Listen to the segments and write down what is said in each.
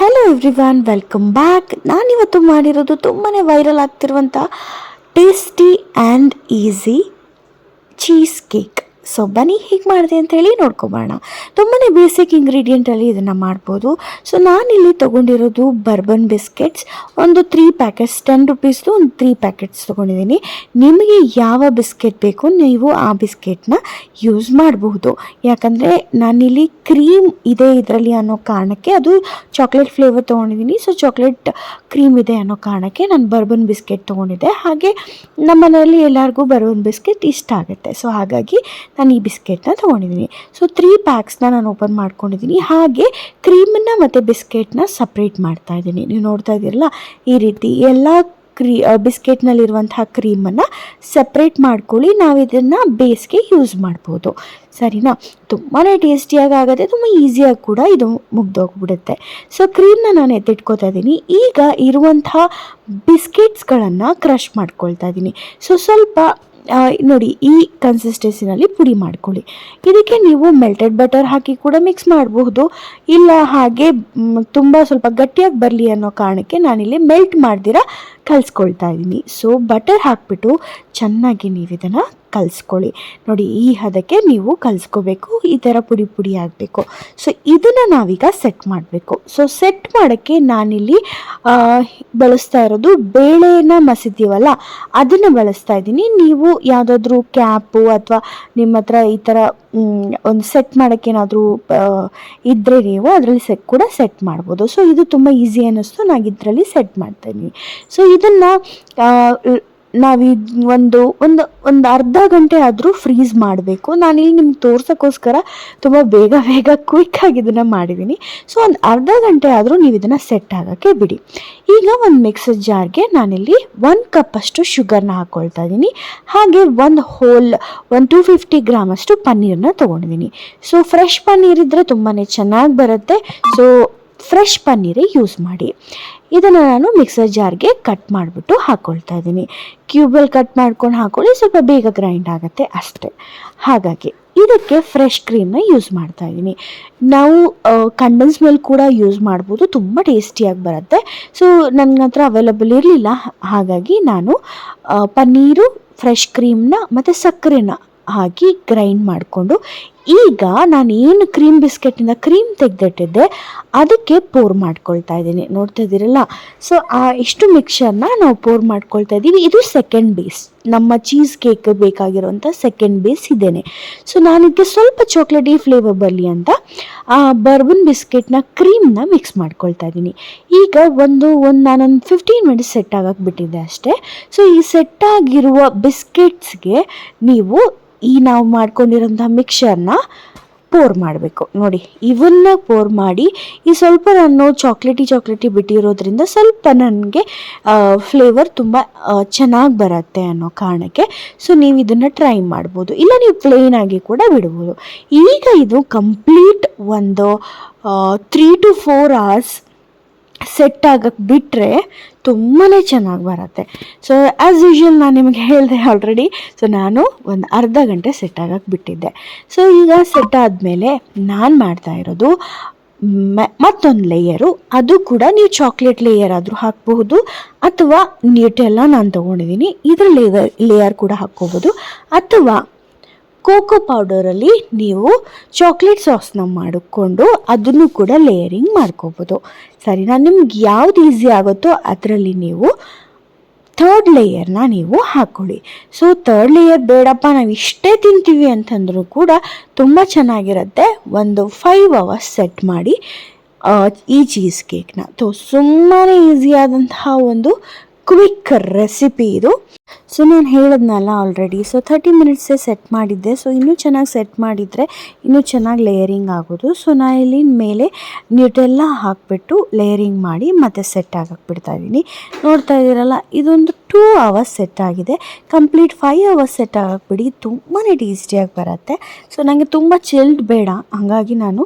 Hello everyone, welcome back. ನಾನಿವತ್ತು ಮಾಡಿರೋದು ತುಂಬಾ ವೈರಲ್ ಆಗ್ತಿರುವಂಥ tasty and easy cheesecake. So ಬನ್ನಿ ಹೇಗೆ ಮಾಡಿದೆ ಅಂತೇಳಿ ನೋಡ್ಕೊಬೋಣ. ತುಂಬಾ ಬೇಸಿಕ್ ಇಂಗ್ರೀಡಿಯೆಂಟಲ್ಲಿ ಇದನ್ನು ಮಾಡ್ಬೋದು. ಸೊ ನಾನಿಲ್ಲಿ ತೊಗೊಂಡಿರೋದು ಬರ್ಬನ್ ಬಿಸ್ಕೆಟ್ಸ್, ಒಂದು 3 ಪ್ಯಾಕೆಟ್ಸ್, 10 ರುಪೀಸ್ದು ಒಂದು 3 ಪ್ಯಾಕೆಟ್ಸ್ ತೊಗೊಂಡಿದ್ದೀನಿ. ನಿಮಗೆ ಯಾವ ಬಿಸ್ಕೆಟ್ ಬೇಕು ನೀವು ಆ ಬಿಸ್ಕೆಟ್ನ ಯೂಸ್ ಮಾಡಬಹುದು. ಯಾಕಂದರೆ ನಾನಿಲ್ಲಿ ಕ್ರೀಮ್ ಇದೆ ಇದರಲ್ಲಿ ಅನ್ನೋ ಕಾರಣಕ್ಕೆ, ಅದು ಚಾಕ್ಲೇಟ್ ಫ್ಲೇವರ್ ತೊಗೊಂಡಿದ್ದೀನಿ. ಸೊ ಚಾಕ್ಲೇಟ್ ಕ್ರೀಮ್ ಇದೆ ಅನ್ನೋ ಕಾರಣಕ್ಕೆ ನಾನು ಬರ್ಬನ್ ಬಿಸ್ಕೆಟ್ ತೊಗೊಂಡಿದ್ದೆ. ಹಾಗೆ ನಮ್ಮ ಮನೆಯಲ್ಲಿ ಎಲ್ಲರಿಗೂ ಬರ್ಬನ್ ಬಿಸ್ಕೆಟ್ ಇಷ್ಟ ಆಗುತ್ತೆ. ಸೊ ಹಾಗಾಗಿ ನಾನು ಈ ಬಿಸ್ಕೆಟ್ನ ತೊಗೊಂಡಿದ್ದೀನಿ. ಸೊ 3 ಪ್ಯಾಕ್ಸ್ನ ನಾನು ಓಪನ್ ಮಾಡ್ಕೊಂಡಿದ್ದೀನಿ. ಹಾಗೆ ಕ್ರೀಮನ್ನು ಮತ್ತು ಬಿಸ್ಕೆಟ್ನ ಸಪ್ರೇಟ್ ಮಾಡ್ತಾ ಇದ್ದೀನಿ. ನೀವು ನೋಡ್ತಾ ಇದ್ದೀರಲ್ಲ, ಈ ರೀತಿ ಎಲ್ಲ ಬಿಸ್ಕೆಟ್ನಲ್ಲಿರುವಂತಹ ಕ್ರೀಮನ್ನು ಸಪ್ರೇಟ್ ಮಾಡ್ಕೊಳ್ಳಿ. ನಾವು ಇದನ್ನು ಬೇಸ್ಗೆ ಯೂಸ್ ಮಾಡ್ಬೋದು, ಸರಿನಾ? ತುಂಬಾ ಟೇಸ್ಟಿಯಾಗಿ ಆಗುತ್ತೆ, ತುಂಬ ಈಸಿಯಾಗಿ ಕೂಡ ಇದು ಮುಗ್ದೋಗ್ಬಿಡುತ್ತೆ. ಸೊ ಕ್ರೀಮ್ನ ನಾನು ಎತ್ತಿಟ್ಕೋತಾ ಇದ್ದೀನಿ. ಈಗ ಇರುವಂತಹ ಬಿಸ್ಕೆಟ್ಸ್ಗಳನ್ನು ಕ್ರಷ್ ಮಾಡ್ಕೊಳ್ತಾ ಇದ್ದೀನಿ. ಸೊ ಸ್ವಲ್ಪ ನೋಡಿ, ಈ ಕನ್ಸಿಸ್ಟೆನ್ಸಿನಲ್ಲಿ ಪುಡಿ ಮಾಡ್ಕೊಳ್ಳಿ. ಇದಕ್ಕೆ ನೀವು ಮೆಲ್ಟೆಡ್ ಬಟರ್ ಹಾಕಿ ಕೂಡ ಮಿಕ್ಸ್ ಮಾಡಬಹುದು, ಇಲ್ಲ ಹಾಗೆ ತುಂಬ ಸ್ವಲ್ಪ ಗಟ್ಟಿಯಾಗಿ ಬರಲಿ ಅನ್ನೋ ಕಾರಣಕ್ಕೆ ನಾನಿಲ್ಲಿ ಮೆಲ್ಟ್ ಮಾಡ್ದಿರ ಕಲಿಸ್ಕೊಳ್ತಾ ಇದ್ದೀನಿ. ಸೊ ಬಟರ್ ಹಾಕಿಬಿಟ್ಟು ಚೆನ್ನಾಗಿ ನೀವು ಇದನ್ನು ಕಲಿಸ್ಕೊಳ್ಳಿ. ನೋಡಿ, ಈ ಹದಕ್ಕೆ ನೀವು ಕಲಿಸ್ಕೋಬೇಕು, ಈ ಥರ ಪುಡಿ ಪುಡಿ ಆಗಬೇಕು. ಸೊ ಇದನ್ನು ನಾವೀಗ ಸೆಟ್ ಮಾಡಬೇಕು. ಸೊ ಸೆಟ್ ಮಾಡೋಕ್ಕೆ ನಾನಿಲ್ಲಿ ಬಳಸ್ತಾ ಇರೋದು ಬೇಳೆನ ಮಸಿತೀವಲ್ಲ, ಅದನ್ನು ಬಳಸ್ತಾ ಇದ್ದೀನಿ. ನೀವು ಯಾವುದಾದ್ರೂ ಕ್ಯಾಪು ಅಥವಾ ನಿಮ್ಮ ಹತ್ರ ಈ ಥರ ಒಂದು ಸೆಟ್ ಮಾಡೋಕ್ಕೆ ಏನಾದರೂ ಇದ್ದರೆ ನೀವು ಅದರಲ್ಲಿ ಕೂಡ ಸೆಟ್ ಮಾಡ್ಬೋದು. ಸೊ ಇದು ತುಂಬ ಈಸಿ ಅನ್ನಿಸ್ತು, ನಾನು ಇದರಲ್ಲಿ ಸೆಟ್ ಮಾಡ್ತಾಯಿದ್ದೀನಿ. ಸೊ ಇದನ್ನು ನಾವು ಒಂದು ಅರ್ಧ ಗಂಟೆ ಆದರೂ ಫ್ರೀಸ್ ಮಾಡಬೇಕು. ನಾನಿಲ್ಲಿ ನಿಮ್ಗೆ ತೋರ್ಸೋಕ್ಕೋಸ್ಕರ ತುಂಬ ಬೇಗ ಕ್ವಿಕ್ಕಾಗಿ ಇದನ್ನು ಮಾಡಿದ್ದೀನಿ. ಸೊ ಒಂದು ಅರ್ಧ ಗಂಟೆ ಆದರೂ ನೀವು ಇದನ್ನು ಸೆಟ್ ಆಗೋಕ್ಕೆ ಬಿಡಿ. ಈಗ ಒಂದು ಮಿಕ್ಸರ್ ಜಾರ್ಗೆ ನಾನಿಲ್ಲಿ 1 ಕಪ್ಪಷ್ಟು ಶುಗರ್ನ ಹಾಕ್ಕೊಳ್ತಾ ಇದ್ದೀನಿ. ಹಾಗೆ ಒಂದು 250 ಗ್ರಾಮಷ್ಟು ಪನ್ನೀರನ್ನ ತೊಗೊಂಡಿದ್ದೀನಿ. ಸೊ ಫ್ರೆಶ್ ಪನ್ನೀರ್ ಇದ್ದರೆ ತುಂಬಾ ಚೆನ್ನಾಗಿ ಬರುತ್ತೆ. ಸೊ ಫ್ರೆಶ್ ಪನ್ನೀರೇ ಯೂಸ್ ಮಾಡಿ. ಇದನ್ನು ನಾನು ಮಿಕ್ಸರ್ ಜಾರ್ಗೆ ಕಟ್ ಮಾಡಿಬಿಟ್ಟು ಹಾಕ್ಕೊಳ್ತಾ ಇದ್ದೀನಿ. ಕ್ಯೂಬಲ್ಲಿ ಕಟ್ ಮಾಡ್ಕೊಂಡು ಹಾಕ್ಕೊಳ್ಳಿ, ಸ್ವಲ್ಪ ಬೇಗ ಗ್ರೈಂಡ್ ಆಗುತ್ತೆ ಅಷ್ಟೇ. ಹಾಗಾಗಿ ಇದಕ್ಕೆ ಫ್ರೆಶ್ ಕ್ರೀಮ್ನ ಯೂಸ್ ಮಾಡ್ತಾ ಇದ್ದೀನಿ. ನಾವು ಕಂಡೆನ್ಸ್ ಮಿಲ್ಕ್ ಕೂಡ ಯೂಸ್ ಮಾಡ್ಬೋದು, ತುಂಬ ಟೇಸ್ಟಿಯಾಗಿ ಬರುತ್ತೆ. ಸೊ ನನ್ನ ಹತ್ರ ಅವೈಲಬಲ್ ಇರಲಿಲ್ಲ, ಹಾಗಾಗಿ ನಾನು ಪನ್ನೀರು, ಫ್ರೆಶ್ ಕ್ರೀಮ್ನ ಮತ್ತು ಸಕ್ಕರೆನ ಹಾಕಿ ಗ್ರೈಂಡ್ ಮಾಡಿಕೊಂಡು, ಈಗ ನಾನು ಏನು ಕ್ರೀಮ್ ಬಿಸ್ಕೆಟಿಂದ ಕ್ರೀಮ್ ತೆಗೆದಿಟ್ಟಿದ್ದೆ ಅದಕ್ಕೆ ಪೋರ್ ಮಾಡ್ಕೊಳ್ತಾ ಇದ್ದೀನಿ. ನೋಡ್ತಾ ಇದ್ದೀರಲ್ಲ, ಸೊ ಇಷ್ಟು ಮಿಕ್ಸರ್ನ ನಾವು ಪೋರ್ ಮಾಡ್ಕೊಳ್ತಾ ಇದ್ದೀವಿ. ಇದು ಸೆಕೆಂಡ್ ಬೇಸ್, ನಮ್ಮ ಚೀಸ್ ಕೇಕ್ ಬೇಕಾಗಿರೋಂಥ ಸೆಕೆಂಡ್ ಬೇಸ್ ಇದೇನೆ. ಸೊ ನಾನಿದಕ್ಕೆ ಸ್ವಲ್ಪ ಚಾಕ್ಲೇಟಿ ಫ್ಲೇವರ್ ಬರಲಿ ಅಂತ ಬರ್ಬನ್ ಬಿಸ್ಕೆಟ್ನ ಕ್ರೀಮ್ನ ಮಿಕ್ಸ್ ಮಾಡ್ಕೊಳ್ತಾ ಇದ್ದೀನಿ. ಈಗ ನಾನೊಂದು 15 ಮಿನಿಟ್ಸ್ ಸೆಟ್ ಆಗಕ್ಕೆ ಬಿಟ್ಟಿದ್ದೆ ಅಷ್ಟೇ. ಸೊ ಈ ಸೆಟ್ ಆಗಿರುವ ಬಿಸ್ಕೆಟ್ಸ್ಗೆ ನೀವು ನಾವು ಮಾಡ್ಕೊಂಡಿರೋಂಥ ಮಿಕ್ಸರ್ನ ಪೋರ್ ಮಾಡಬೇಕು. ನೋಡಿ, ಇವನ್ನ ಪೋರ್ ಮಾಡಿ, ಈ ಸ್ವಲ್ಪ ನಾನು ಚಾಕ್ಲೇಟಿ ಬಿಟ್ಟಿರೋದ್ರಿಂದ ಸ್ವಲ್ಪ ನನಗೆ ಫ್ಲೇವರ್ ತುಂಬ ಚೆನ್ನಾಗಿ ಬರುತ್ತೆ ಅನ್ನೋ ಕಾರಣಕ್ಕೆ. ಸೊ ನೀವು ಇದನ್ನು ಟ್ರೈ ಮಾಡ್ಬೋದು, ಇಲ್ಲ ನೀವು ಪ್ಲೇನಾಗಿ ಕೂಡ ಬಿಡ್ಬೋದು. ಈಗ ಇದು ಕಂಪ್ಲೀಟ್ ಒಂದು 3 to 4 hours ಸೆಟ್ ಆಗಕ್ಕೆ ಬಿಟ್ಟರೆ ತುಂಬಾ ಚೆನ್ನಾಗಿ ಬರುತ್ತೆ. ಸೊ ಆ್ಯಸ್ ಯೂಶ್ವಲ್ ನಾನು ನಿಮಗೆ ಹೇಳಿದೆ ಆಲ್ರೆಡಿ. ಸೊ ನಾನು ಒಂದು ಅರ್ಧ ಗಂಟೆ ಸೆಟ್ ಆಗಕ್ಕೆ ಬಿಟ್ಟಿದ್ದೆ. ಸೊ ಈಗ ಸೆಟ್ ಆದಮೇಲೆ ನಾನು ಮಾಡ್ತಾ ಇರೋದು ಮತ್ತೊಂದು ಲೇಯರು, ಅದು ಕೂಡ ನೀವು ಚಾಕ್ಲೇಟ್ ಲೇಯರ್ ಆದರೂ ಹಾಕ್ಬಹುದು, ಅಥವಾ ನ್ಯೂಟೆಲ್ಲ ನಾನು ತೊಗೊಂಡಿದ್ದೀನಿ, ಇದರ ಲೇಯರ್ ಕೂಡ ಹಾಕ್ಕೋಬೋದು, ಅಥವಾ ಕೋಕೋ ಪೌಡರಲ್ಲಿ ನೀವು ಚಾಕ್ಲೇಟ್ ಸಾಸ್ನ ಮಾಡಿಕೊಂಡು ಅದನ್ನು ಕೂಡ ಲೇಯರಿಂಗ್ ಮಾಡ್ಕೋಬೋದು. ಸರಿನಾ? ನಿಮ್ಗೆ ಯಾವ್ದು ಈಸಿ ಆಗುತ್ತೋ ಅದರಲ್ಲಿ ನೀವು 3rd ಲೇಯರ್ನ ನೀವು ಹಾಕ್ಕೊಳ್ಳಿ. ಸೊ 3rd ಲೇಯರ್ ಬೇಡಪ್ಪ, ನಾವು ಇಷ್ಟೇ ತಿಂತೀವಿ ಅಂತಂದರೂ ಕೂಡ ತುಂಬ ಚೆನ್ನಾಗಿರುತ್ತೆ. ಒಂದು 5 hours ಸೆಟ್ ಮಾಡಿ ಈ ಚೀಸ್ ಕೇಕ್ನ. ತುಂಬಾ ಈಸಿಯಾದಂತಹ ಒಂದು ಕ್ವಿಕ್ ರೆಸಿಪಿ ಇದು. ಸೊ ನಾನು ಹೇಳಿದ್ನಲ್ಲ ಆಲ್ರೆಡಿ, ಸೊ 30 ಮಿನಿಟ್ಸೇ ಸೆಟ್ ಮಾಡಿದ್ದೆ. ಸೊ ಇನ್ನೂ ಚೆನ್ನಾಗಿ ಸೆಟ್ ಮಾಡಿದರೆ ಇನ್ನೂ ಚೆನ್ನಾಗಿ ಲೇಯರಿಂಗ್ ಆಗೋದು. ಸೊ ನಾನು ಇಲ್ಲಿ ಮೇಲೆ ನ್ಯೂಟೆಲ್ಲ ಹಾಕಿಬಿಟ್ಟು ಲೇಯರಿಂಗ್ ಮಾಡಿ ಮತ್ತೆ ಸೆಟ್ ಆಗಕ್ಕೆ ಬಿಡ್ತಾ ಇದ್ದೀನಿ. ನೋಡ್ತಾ ಇದ್ದೀರಲ್ಲ, ಇದೊಂದು 2 hours ಸೆಟ್ ಆಗಿದೆ. ಕಂಪ್ಲೀಟ್ 5 hours ಸೆಟ್ ಆಗಕ್ಕೆ ಬಿಡಿ, ತುಂಬಾ ಟೇಸ್ಟಿಯಾಗಿ ಬರುತ್ತೆ. ಸೊ ನನಗೆ ತುಂಬ ಚಿಲ್ಡ್ ಬೇಡ, ಹಾಗಾಗಿ ನಾನು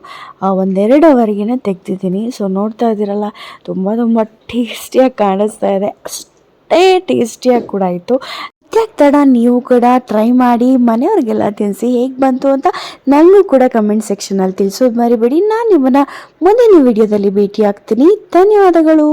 1-2 ಅವರ್ಗೆ ತೆಗ್ದಿದ್ದೀನಿ. ಸೊ ನೋಡ್ತಾ ಇದ್ದೀರಲ್ಲ, ತುಂಬ ಟೇಸ್ಟಿಯಾಗಿ ಕಾಣಿಸ್ತಾ ಇದೆ, ಅಷ್ಟೇ ಟೇಸ್ಟಿಯಾಗಿ ಕೂಡ ಇತ್ತು. ಮತ್ತ್ಯಾಕೆ ತಡ, ನೀವು ಕೂಡ ಟ್ರೈ ಮಾಡಿ ಮನೆಯವ್ರಿಗೆಲ್ಲ ತಿನ್ನಿಸಿ ಹೇಗೆ ಬಂತು ಅಂತ ನನಗೂ ಕೂಡ ಕಮೆಂಟ್ ಸೆಕ್ಷನಲ್ಲಿ ತಿಳಿಸೋದು ಮರಿಬೇಡಿ. ನಾನು ನಿಮ್ಮನ್ನು ಮುಂದಿನ ವಿಡಿಯೋದಲ್ಲಿ ಭೇಟಿ ಆಗ್ತೀನಿ. ಧನ್ಯವಾದಗಳು.